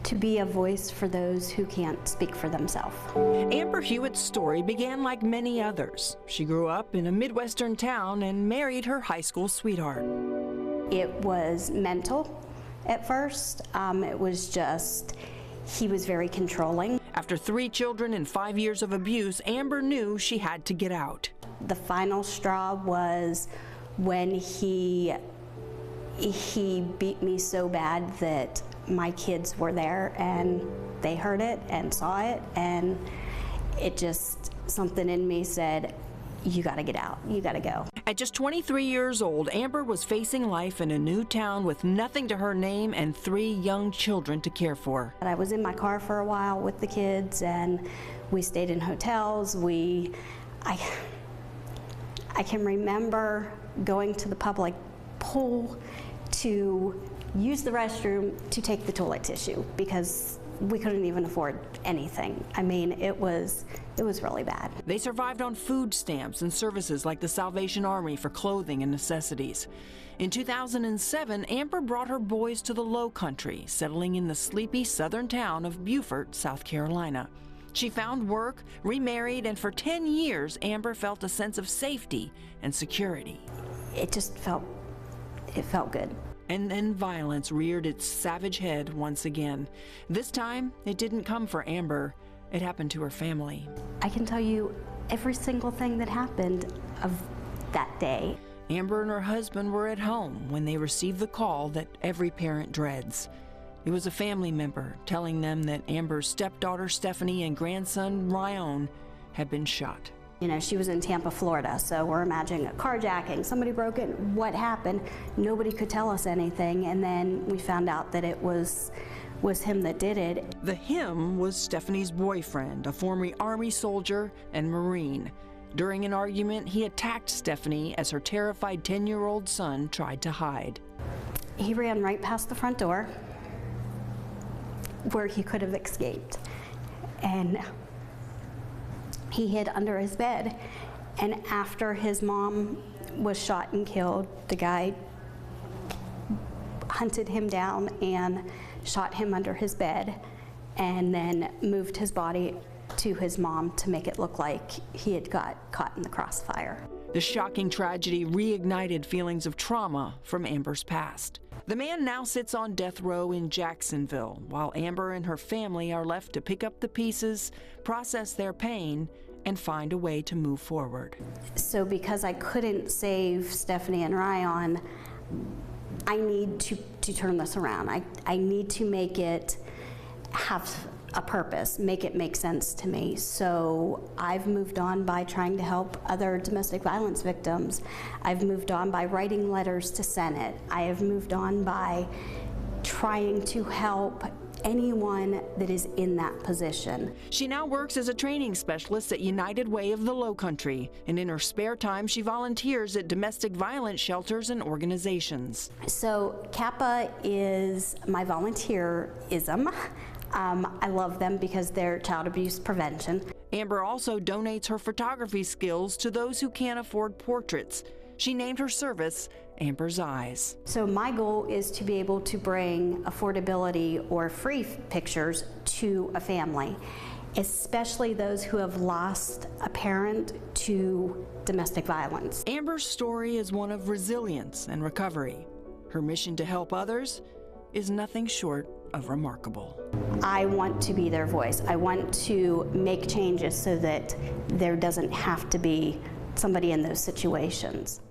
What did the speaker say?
to be a voice for those who can't speak for themselves. Amber Hewitt's story began like many others. She grew up in a Midwestern town and married her high school sweetheart. It was mental at first. It was just, he was very controlling. After 3 children and 5 years of abuse, Amber knew she had to get out. The final straw was when he beat me so bad that my kids were there and they heard it and saw it, and it just, something in me said, you gotta get out, you gotta go. At just 23 years old, Amber was facing life in a new town with nothing to her name and 3 young children to care for. I was in my car for a while with the kids, and we stayed in hotels. I can remember going to the public pool to use the restroom to take the toilet tissue because we couldn't even afford anything. I mean, it was really bad. They survived on food stamps and services like the Salvation Army for clothing and necessities. In 2007, Amber brought her boys to the Low Country, settling in the sleepy southern town of Beaufort, South Carolina. She found work, remarried, and for 10 years, Amber felt a sense of safety and security. It just felt good. And then violence reared its savage head once again. This time, it didn't come for Amber. It happened to her family. I can tell you every single thing that happened of that day. Amber and her husband were at home when they received the call that every parent dreads. It was a family member telling them that Amber's stepdaughter Stephanie and grandson Ryan had been shot. You know, she was in Tampa, Florida, so we're imagining a carjacking, somebody broke in, what happened? Nobody could tell us anything, and then we found out that it was him that did it. The him was Stephanie's boyfriend, a former Army soldier and Marine. During an argument, he attacked Stephanie as her terrified 10-year-old son tried to hide. He ran right past the front door where he could have escaped, and he hid under his bed. And after his mom was shot and killed, the guy hunted him down and shot him under his bed, and then moved his body to his mom to make it look like he had got caught in the crossfire. The shocking tragedy reignited feelings of trauma from Amber's past. The man now sits on death row in Jacksonville, while Amber and her family are left to pick up the pieces, process their pain, and find a way to move forward. So because I couldn't save Stephanie and Ryan, I need to turn this around. I need to make it have a purpose, make it make sense to me. So I've moved on by trying to help other domestic violence victims. I've moved on by writing letters to Senate. I have moved on by trying to help anyone that is in that position. She now works as a training specialist at United Way of the Low Country, and in her spare time she volunteers at domestic violence shelters and organizations. So Kappa is my volunteerism. I love them because they're child abuse prevention. Amber also donates her photography skills to those who can't afford portraits. She named her service Amber's Eyes. So my goal is to be able to bring affordability or free pictures to a family, especially those who have lost a parent to domestic violence. Amber's story is one of resilience and recovery. Her mission to help others is nothing short of remarkable. I want to be their voice. I want to make changes so that there doesn't have to be somebody in those situations.